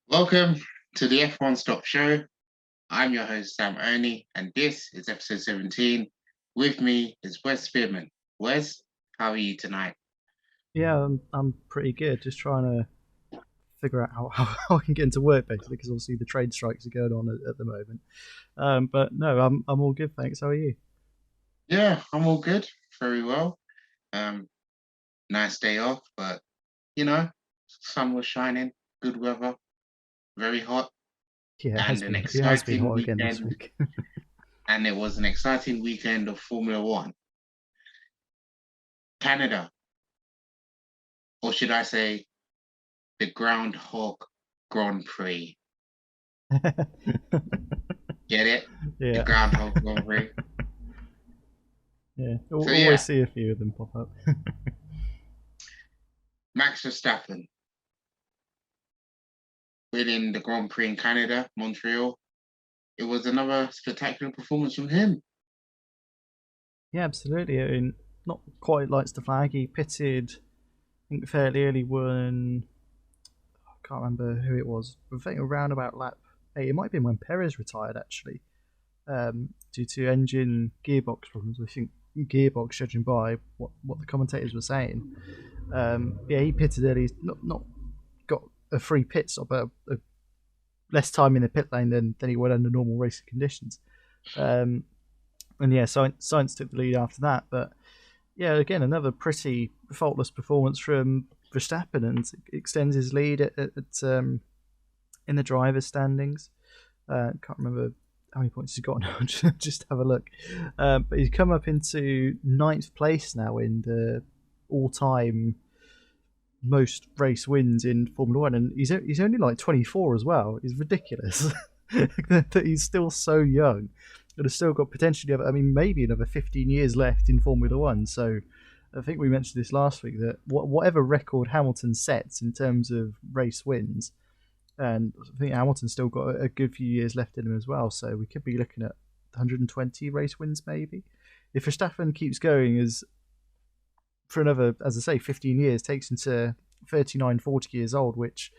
Welcome to the F1Stop show. I'm your host, Sam Ernie, and this is episode 17. With me is Wes Spearman. Wes, how are you tonight? Yeah, I'm pretty good. Just trying to figure out how I can get into work basically, because obviously the trade strikes are going on at the moment. But no, I'm all good, thanks. How are you? Yeah, I'm all good. Very well. Um, Nice day off, but you know, sun was shining, good weather, very hot, Yeah, and an it has been exciting hot again this weekend. week. And it was an exciting weekend of Formula One. Canada, or should I say the Groundhog Grand Prix. Get it? The Yeah, Groundhog Grand Prix. yeah. So Always yeah, see a few of them pop up. Max Verstappen winning the Grand Prix in Canada, Montreal. It was another spectacular performance from him. Yeah, absolutely. I mean, not quite lights the flag. He pitted, I think, fairly early. When I can't remember who it was. I think around about lap 8. It might have been when Perez retired actually. Due to engine gearbox problems. I think gearbox, judging by what the commentators were saying. Yeah, he pitted early. He's not got a free pit stop, but less time in the pit lane than he would under normal racing conditions. Um, and yeah, Science took the lead after that. But yeah, again, another pretty faultless performance from Verstappen, and extends his lead in the drivers' standings. Can't remember how many points he's got now. Just have a look. But he's come up into ninth place now in the all-time most race wins in Formula One, and he's only like 24 as well. It's ridiculous that he's still so young and has still got potentially, I mean, maybe another 15 years left in Formula One. So I think we mentioned this last week that whatever record Hamilton sets in terms of race wins, and I think Hamilton's still got a good few years left in him as well. So we could be looking at 120 race wins maybe. If Verstappen keeps going as for another, as I say, 15 years, takes him to 39, 40 years old, which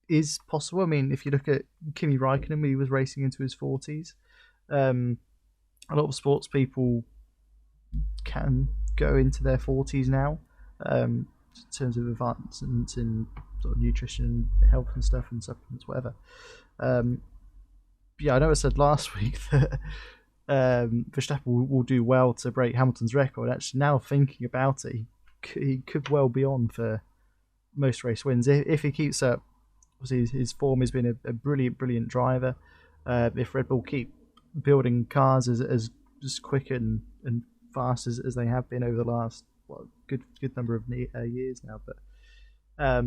is possible. I mean, if you look at Kimi Raikkonen, he was racing into his 40s. Um, a lot of sports people can go into their 40s now, in terms of advancements in sort of nutrition, health, and stuff, and supplements, whatever. Um, yeah, I know I said last week that Verstappen will do well to break Hamilton's record. Actually, now thinking about it, he could well be on for most race wins if he keeps up. Obviously, his form has been a brilliant driver. If Red Bull keep building cars as quick and fast as they have been over the last good number of years now, but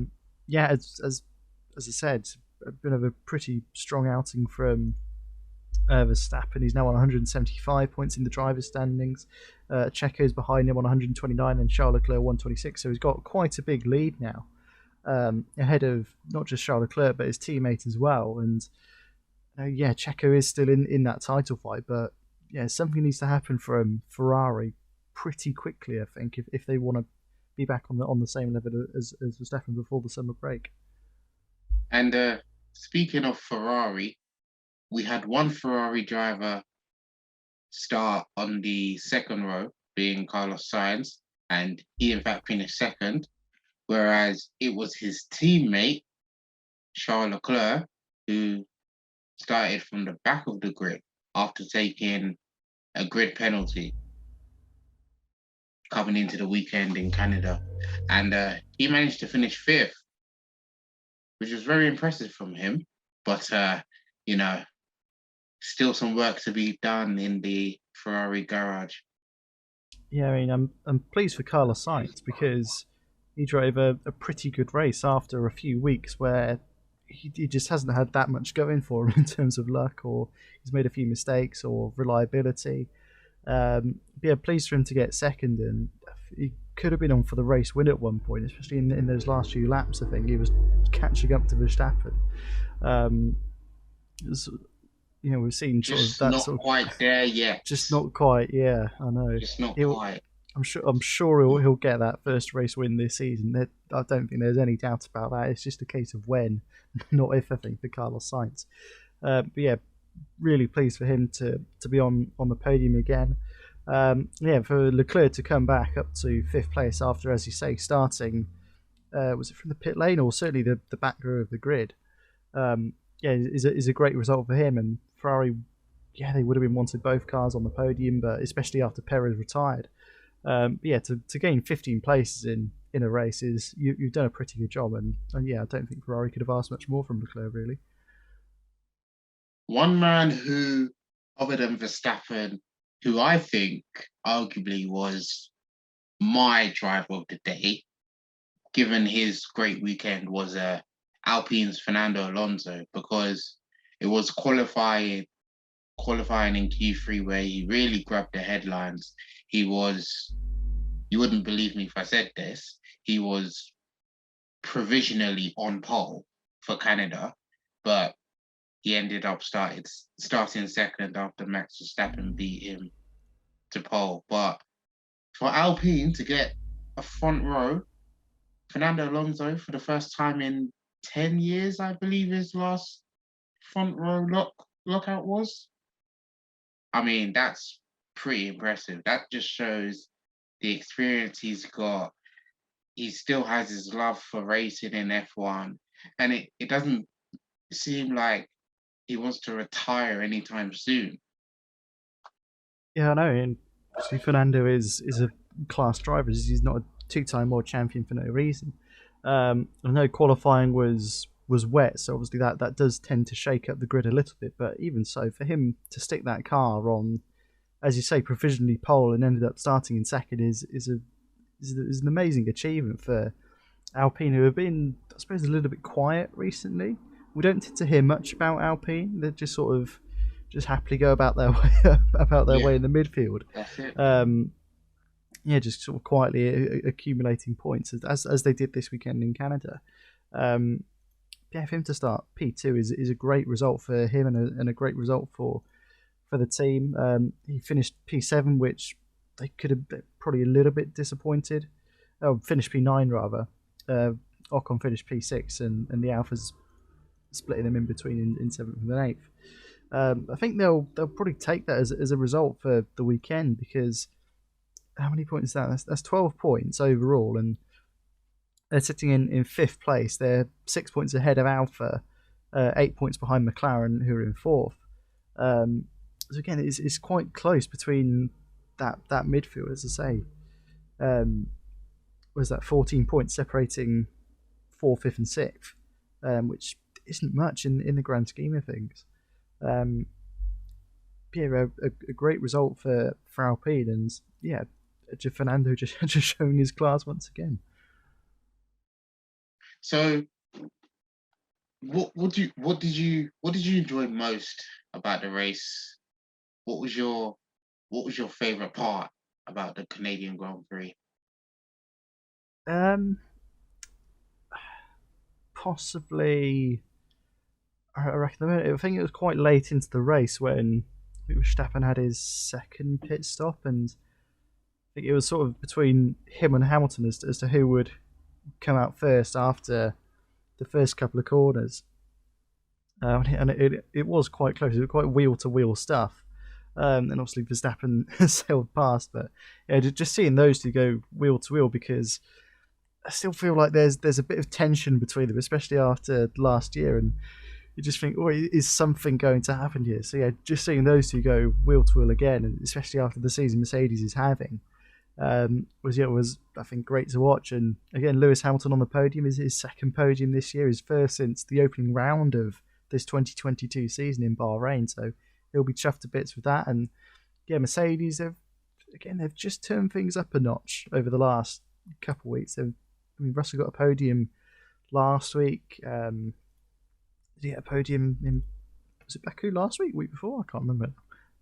yeah, as I said, a bit of a pretty strong outing from Verstappen. He's now on 175 points in the drivers' standings. Checo's behind him on 129, and Charles Leclerc 126. So he's got quite a big lead now, ahead of not just Charles Leclerc but his teammate as well. And yeah, Checo is still in that title fight, but yeah, something needs to happen from Ferrari pretty quickly, I think, if they want to be back on the same level as Verstappen before the summer break. And speaking of Ferrari, we had one Ferrari driver start on the second row, being Carlos Sainz, and he in fact finished second, whereas it was his teammate, Charles Leclerc, who started from the back of the grid after taking a grid penalty coming into the weekend in Canada. And he managed to finish fifth, which was very impressive from him. But, you know, still some work to be done in the Ferrari garage. Yeah, I mean, I'm pleased for Carlos Sainz because he drove a pretty good race after a few weeks where he just hasn't had that much going for him in terms of luck, or he's made a few mistakes or reliability. Yeah, pleased for him to get second, and he could have been on for the race win at one point, especially in those last few laps. I think he was catching up to Verstappen. Um, was, we've seen sort of Just that not sort of quite there yet. just not quite. Yeah, I know. Just not It, quite. I'm sure he'll get that first race win this season. I don't think there's any doubt about that. It's just a case of when, not if. I think for Carlos Sainz. But yeah, really pleased for him to be on the podium again. Yeah, for Leclerc to come back up to fifth place after, as you say, starting was it from the pit lane or certainly the back row of the grid. Yeah, is a great result for him, and Ferrari. Yeah, they would have been wanted both cars on the podium, but especially after Perez retired. Yeah, to gain 15 places in a race is you've done a pretty good job, and yeah, I don't think Ferrari could have asked much more from Leclerc really. One man who, other than Verstappen, who I think arguably was my driver of the day, given his great weekend, was Alpine's Fernando Alonso, because it was qualifying in Q3 where he really grabbed the headlines. He was, you wouldn't believe me if I said this, he was provisionally on pole for Canada, but he ended up starting second after Max Verstappen beat him to pole. But for Alpine to get a front row, Fernando Alonso for the first time in 10 years, I believe his last front row lockout was. I mean, that's pretty impressive. That just shows the experience he's got. He still has his love for racing in F1. And it doesn't seem like he wants to retire anytime soon. Yeah, I know. And obviously Fernando is a class driver. He's not a two-time world champion for no reason. I know qualifying was wet, so obviously that does tend to shake up the grid a little bit. But even so, for him to stick that car on, as you say, provisionally pole and ended up starting in second is an amazing achievement for Alpine, who have been, I suppose, a little bit quiet recently. We don't tend to hear much about Alpine. They just sort of just happily go about their way Yeah, in the midfield. that's it. Yeah, just sort of quietly accumulating points as they did this weekend in Canada. Um, yeah, for him to start P2 is a great result for him and a great result for the team. He finished P7, which they could have been probably a little bit disappointed. Oh, finished P9 rather. Ocon finished P6, and the Alphas splitting them in between in seventh and eighth. I think they'll probably take that as a result for the weekend, because how many points is that? That's 12 points overall, and they're sitting in fifth place. They're 6 points ahead of Alpha, 8 points behind McLaren, who are in fourth. So again, it's quite close between that midfield, as I say. Was that 14 points separating fourth, fifth, and sixth, which isn't much in the grand scheme of things. Yeah, a great result for Alpine, and yeah, Fernando just showing his class once again. So what did you enjoy most about the race? What was your favorite part about the Canadian Grand Prix? Um, Possibly, I reckon. I think it was quite late into the race when Verstappen had his second pit stop, and I think it was sort of between him and Hamilton as to who would come out first after the first couple of corners. And it was quite close. It was quite wheel to wheel stuff. And obviously Verstappen sailed past, but yeah, just seeing those two go wheel to wheel, because I still feel like there's a bit of tension between them, especially after last year, and you just think, oh, is something going to happen here? So yeah, just seeing those two go wheel to wheel again, and especially after the season Mercedes is having, was I think great to watch. And again, Lewis Hamilton on the podium is his second podium this year, his first since the opening round of this 2022 season in Bahrain. So he'll be chuffed to bits with that. And yeah, Mercedes they've just turned things up a notch over the last couple of weeks. Russell got a podium last week. Did he get a podium was it Baku last week? Week before? I can't remember.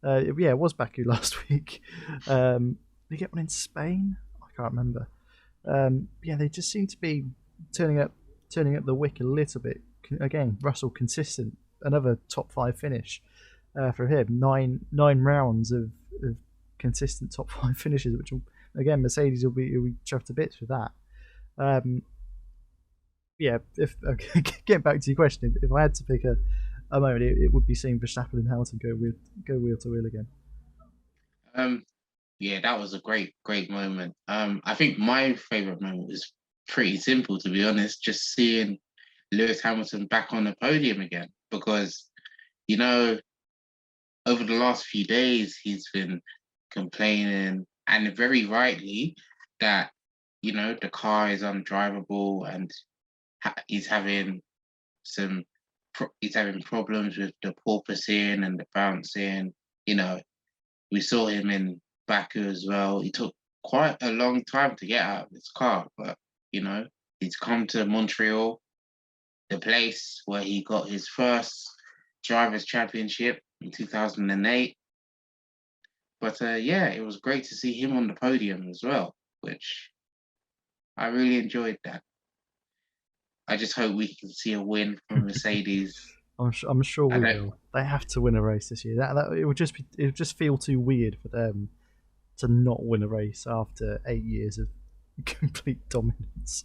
Yeah, it was Baku last week. Did he get one in Spain? I can't remember. Yeah, they just seem to be turning up the wick a little bit. Again, Russell consistent, another top five finish for him. Nine rounds of consistent top five finishes, which will again, Mercedes will be chuffed to bits with that. Um, yeah, if getting back to your question, if I had to pick a moment, it would be seeing Verstappen and Hamilton go wheel to wheel again. Um, yeah, that was a great moment. I think my favorite moment was pretty simple, to be honest, just seeing Lewis Hamilton back on the podium again. Because, you know, over the last few days, he's been complaining, and very rightly, that, the car is undrivable and he's having some, he's having problems with the porpoising and the bouncing. You know, we saw him in Baku as well. He took quite a long time to get out of his car, but he's come to Montreal, the place where he got his first drivers' championship in 2008. But yeah, it was great to see him on the podium as well, which I really enjoyed that. I just hope we can see a win from Mercedes. I'm sure I we don't. will. They have to win a race this year. It would just feel too weird for them to not win a race after 8 years of complete dominance.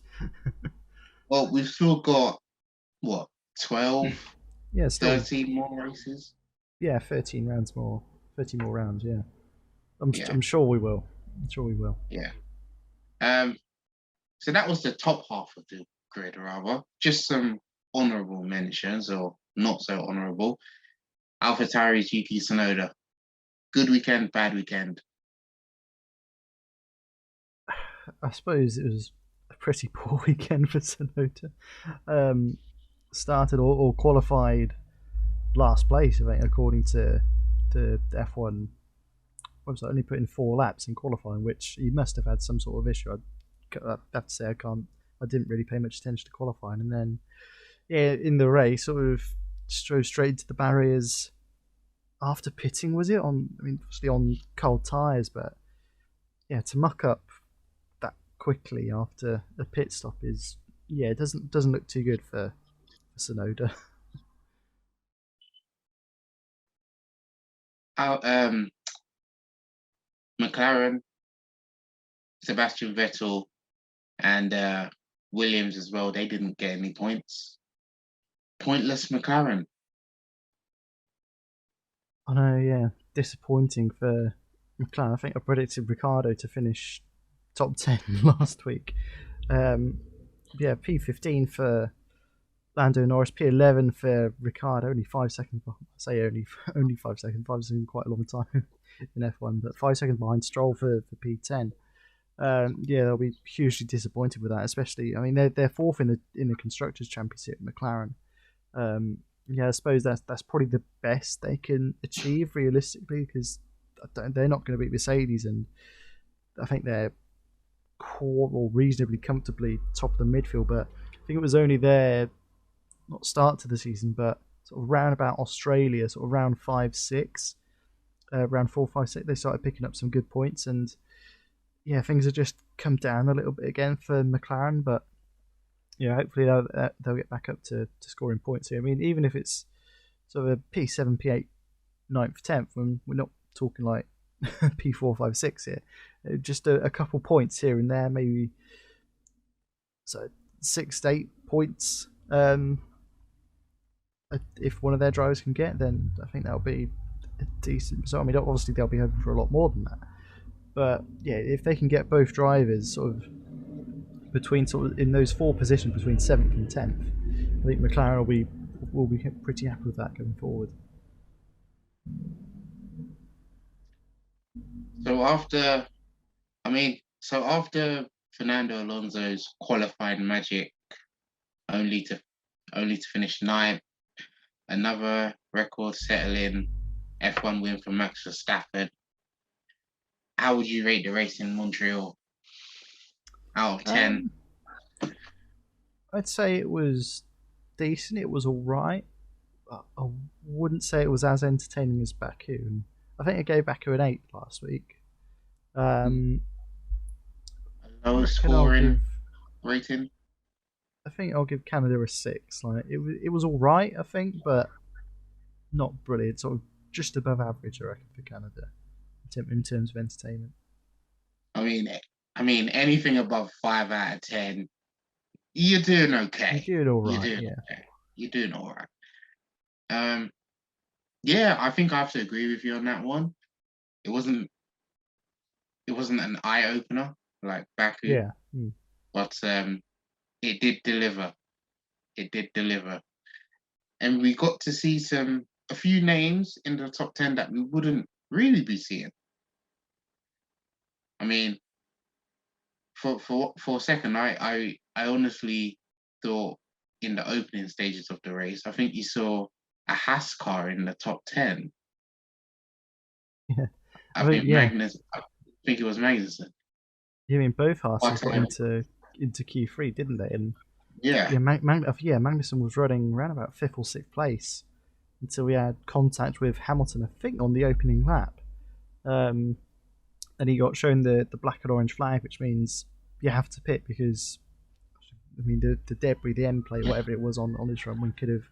Well, we've still got what, 12, Yeah, still 13 more races. 13 more rounds. Yeah, Yeah, I'm sure we will. I'm sure we will. yeah. Um, so that was the top half of the grid, rather. Just some honourable mentions, or not so honourable. AlphaTauri's Yuki Tsunoda. Good weekend, bad weekend. I suppose it was a pretty poor weekend for Sonoda. Um, Started or qualified last place, I think, according to the F1 website. Only put in 4 laps in qualifying, which he must have had some sort of issue. I have to say I didn't really pay much attention to qualifying, and then yeah, in the race, sort of drove straight into the barriers after pitting. Was it on? I mean, obviously on cold tyres, but yeah, to muck up that quickly after a pit stop is it doesn't look too good for Sonoda. Out, McLaren, Sebastian Vettel, and Williams as well. They didn't get any points. Pointless McLaren. I know, yeah, disappointing for McLaren. I think I predicted Ricciardo to finish top 10 last week. Yeah, P15 for Lando Norris, P11 for Ricciardo, only 5 seconds. I say only 5 seconds. 5 seconds is quite a long time in F1, but 5 seconds behind Stroll for P10. Yeah, they'll be hugely disappointed with that. Especially, I mean, they're fourth in the constructors' championship, McLaren. Yeah, I suppose that's probably the best they can achieve realistically, because they're not going to beat Mercedes, and I think they're reasonably comfortably top of the midfield. But I think it was only their not start to the season, but sort of round about Australia, sort of round 5-6, round 4-5-6, they started picking up some good points, and yeah, things have just come down a little bit again for McLaren. But yeah, hopefully they'll get back up to scoring points here. I mean, even if it's sort of a P7, P8, 9th, 10th, when we're not talking like P4, 5, 6 here, just a couple points here and there, maybe so 6 to 8 points. If one of their drivers can get, then I think that'll be a decent. So I mean, obviously they'll be hoping for a lot more than that. But yeah, if they can get both drivers sort of in those 4 positions between 7th and 10th, I think McLaren will be pretty happy with that going forward. So after Fernando Alonso's qualifying magic, only to finish ninth, another record-settling F1 win for Max Verstappen. How would you rate the race in Montreal out of 10? I'd say it was decent. It was all right. I wouldn't say it was as entertaining as Baku. And I think I gave Baku an 8 last week. Lowest scoring rating? I think I'll give Canada a 6. Like it was all right, I think, but not brilliant. Sort of just above average, I reckon, for Canada in terms of entertainment. I mean, anything above 5 out of 10, you're doing You're okay. doing all You're right, doing yeah. okay. You're doing all right. Yeah, I think I have to agree with you on that one. It wasn't an eye opener like Baku, Yeah. Mm. but it did deliver. It did deliver, and we got to see a few names in the top 10 that we wouldn't really be seeing. I mean, for a second, I honestly thought in the opening stages of the race, I think you saw a Haas car in the top 10. Yeah. I I think, think yeah. Magnus. I think it was Magnussen. I mean, both Haas's But got into Q3, didn't they? And yeah, yeah, Magnussen was running around about fifth or sixth place until we had contact with Hamilton, I think, on the opening lap. Um, and he got shown the black and orange flag, which means you have to pit because I mean the debris, the end plate, whatever it was on his front wing could have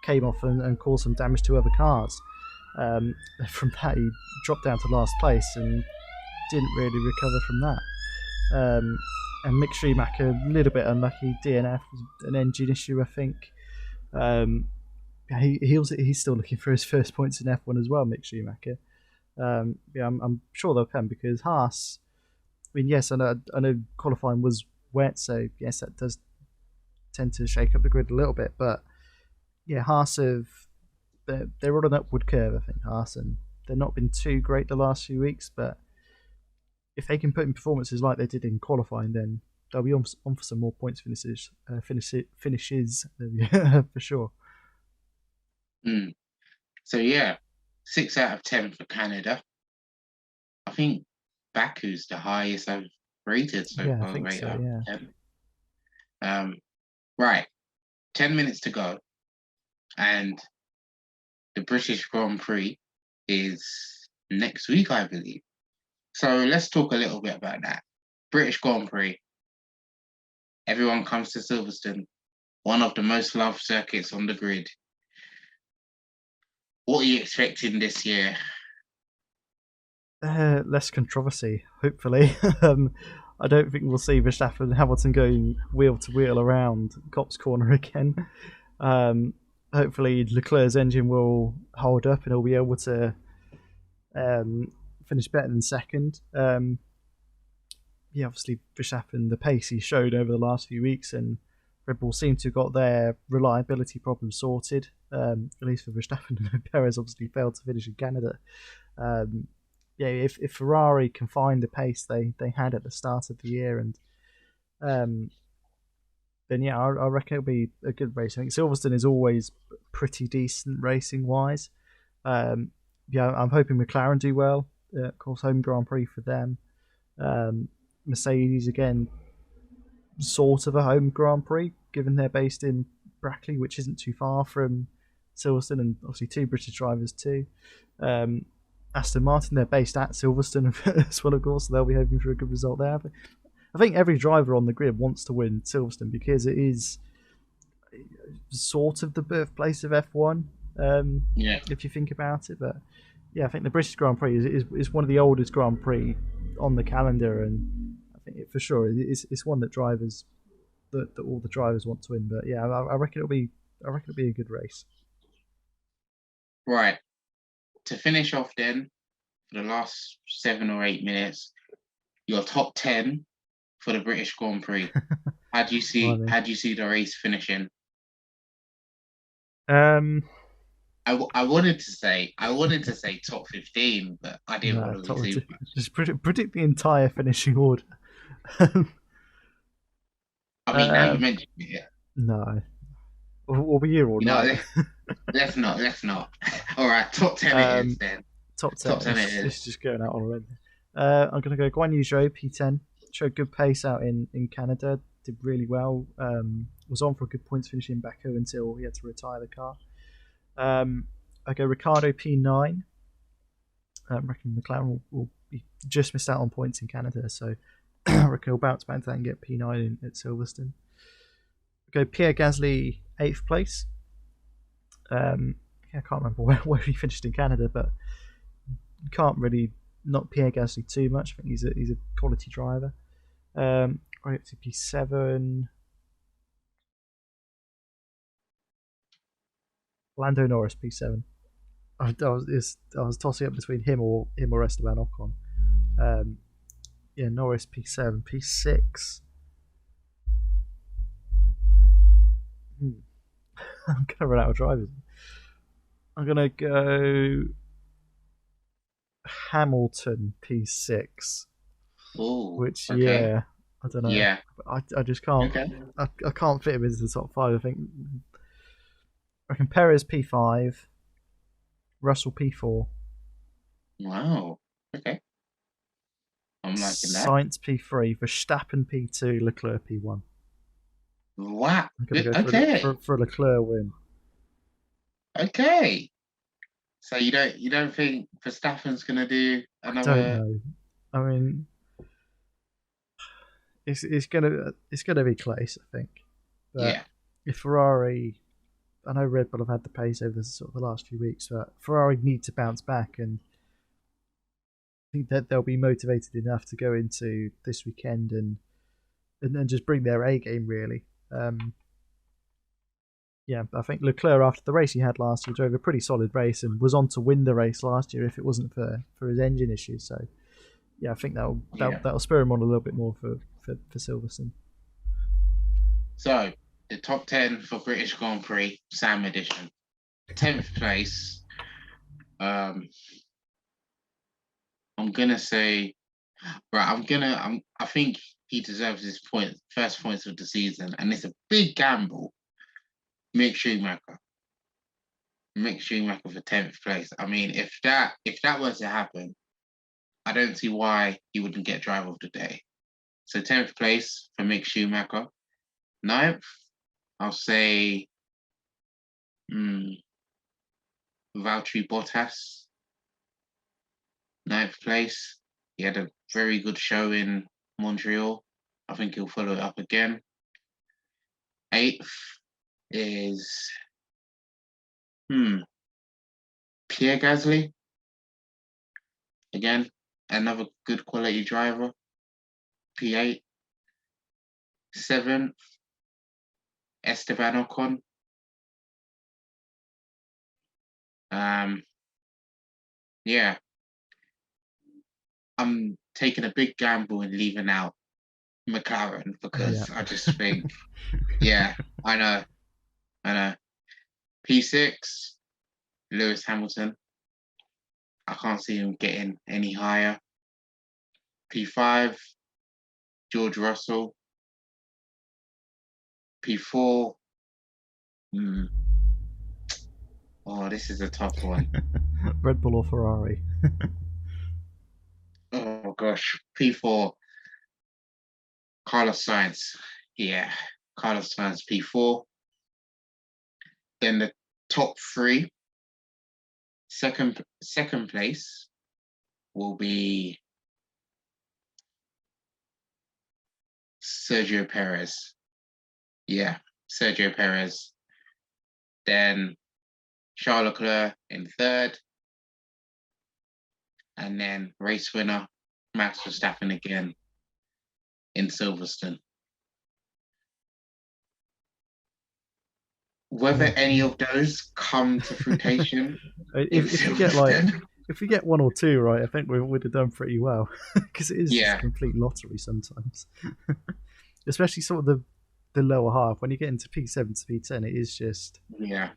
came off and caused some damage to other cars. From that, he dropped down to last place and didn't really recover from that. And Mick Schumacher, a little bit unlucky. DNF was an engine issue, I think. Um, he's still looking for his first points in F1 as well, Mick Schumacher. Yeah, I'm sure they'll come because Haas. I mean, yes, I know qualifying was wet, so yes, that does tend to shake up the grid a little bit. But yeah, Haas they're on an upward curve. I think Haas, and they've not been too great the last few weeks, but if they can put in performances like they did in qualifying, then they'll be on for some more points finishes for sure. mm. So yeah, 6 out of 10 for Canada. I think Baku's the highest I've rated so Yeah, I far, think eight so. out of Yeah. 10. Right, 10 minutes to go, and the British Grand Prix is next week, I believe. So let's talk a little bit about that. British Grand Prix. Everyone comes to Silverstone, one of the most loved circuits on the grid. What are you expecting this year? Less controversy, hopefully. I don't think we'll see Verstappen and Hamilton going wheel to wheel around Copse Corner again. Hopefully, Leclerc's engine will hold up and he'll be able to finish better than second. Yeah, obviously, Verstappen, the pace he showed over the last few weeks, and Red Bull seem to have got their reliability problem sorted, at least for Verstappen. Perez obviously failed to finish in Canada. Um, yeah, if Ferrari can find the pace they had at the start of the year, and then yeah, I reckon it'll be a good race. I think Silverstone is always pretty decent racing wise. Yeah, I'm hoping McLaren do well. Of course, home Grand Prix for them. Mercedes again, sort of a home Grand Prix, given they're based in Brackley, which isn't too far from Silverstone, and obviously two British drivers too. Aston Martin, they're based at Silverstone as well, of course, so they'll be hoping for a good result there. But I think every driver on the grid wants to win Silverstone because it is sort of the birthplace of F1, Yeah. if you think about it. But yeah, I think the British Grand Prix is one of the oldest Grand Prix on the calendar, and I think for sure it's one that all the drivers want to win. But yeah, I reckon it'll be a good race. Right. To finish off then, for the last 7 or 8 minutes, your top 10 for the British Grand Prix. How do you see Blimey. the race finishing? Um, I wanted to say top 15, but I didn't no, want to be too much. just predict the entire finishing order. I mean, now you um, mentioned it. no, we'll be here all No, night. let's not. Let's not. All right, top 10 it is then. Top 10. Top 10 it is. It's just going out on a limb. I'm going to go Guan Yu Zhou, P10. Showed good pace out in Canada. Did really well. Was on for a good points finish in Baku until he had to retire the car. I go Ricardo, P9. I reckon McLaren will be just missed out on points in Canada, so I reckon he'll bounce back to that and get P9 at Silverstone. I go Pierre Gasly, 8th place. I can't remember where he finished in Canada, but you can't really not Pierre Gasly too much. I think he's a quality driver. Right up to P7. Lando Norris P7. I was tossing up between him or Esteban Ocon. Yeah, Norris P7, P6. I'm gonna run out of drivers. I'm gonna go Hamilton P6. Oh, Which okay. yeah, I don't know. Yeah. I just can't. Okay. I can't fit him into the top 5. I think. I reckon Perez P5, Russell P4, Wow. Okay. I'm liking that. Sainz P3, Verstappen P2, Leclerc P1. Wow. I'm gonna go Okay. for a Leclerc win. Okay. So you don't think Verstappen's gonna do I don't another? know. I mean, it's gonna be close, I think. But Yeah. if Ferrari, I know Red Bull have had the pace over the last few weeks, but Ferrari need to bounce back, and I think that they'll be motivated enough to go into this weekend and just bring their A game really. Yeah, I think Leclerc, after the race he had last year, drove a pretty solid race and was on to win the race last year if it wasn't for his engine issues. So yeah, I think Yeah. that'll spur him on a little bit more for Silverstone. So the top 10 for British Grand Prix, Sam edition. 10th place. I'm gonna say, right. I think he deserves his first points of the season, and it's a big gamble. Mick Schumacher. Mick Schumacher for 10th place. I mean, if that were to happen, I don't see why he wouldn't get driver of the day. So 10th place for Mick Schumacher. 9th, I'll say Valtteri Bottas. 9th place. He had a very good show in Montreal. I think he'll follow it up again. 8th is Pierre Gasly. Again, another good quality driver. P8. 7th, Esteban Ocon. Yeah, I'm taking a big gamble and leaving out McLaren Yeah, because I just think, yeah, I know. P6, Lewis Hamilton. I can't see him getting any higher. P5, George Russell. P4, oh, this is a tough one. Red Bull or Ferrari. Oh gosh, P4, Carlos Sainz. Yeah, Carlos Sainz P4. Then the top 3, second place will be Sergio Perez. Yeah, Sergio Perez. Then Charles Leclerc in 3rd. And then race winner, Max Verstappen again in Silverstone. Whether Yeah. any of those come to fruition in If you get like Silverstone, if you get 1 or 2 right, I think we would have done pretty well because it is just a yeah, complete lottery sometimes. Especially sort of the lower half when you get into P7 to P10, it is just yeah.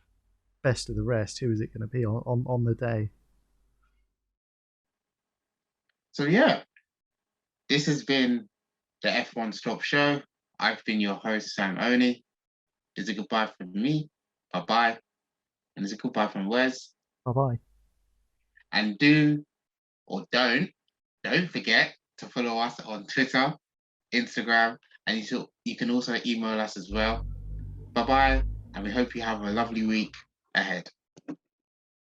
best of the rest. Who is it going to be on the day? So yeah, this has been the F1Stop show. I've been your host, Sam Oni. Is a goodbye from me. Bye-bye. And is a goodbye from Wes. Bye bye. And do or don't forget to follow us on Twitter, Instagram, and you can also email us as well. Bye-bye, and we hope you have a lovely week ahead.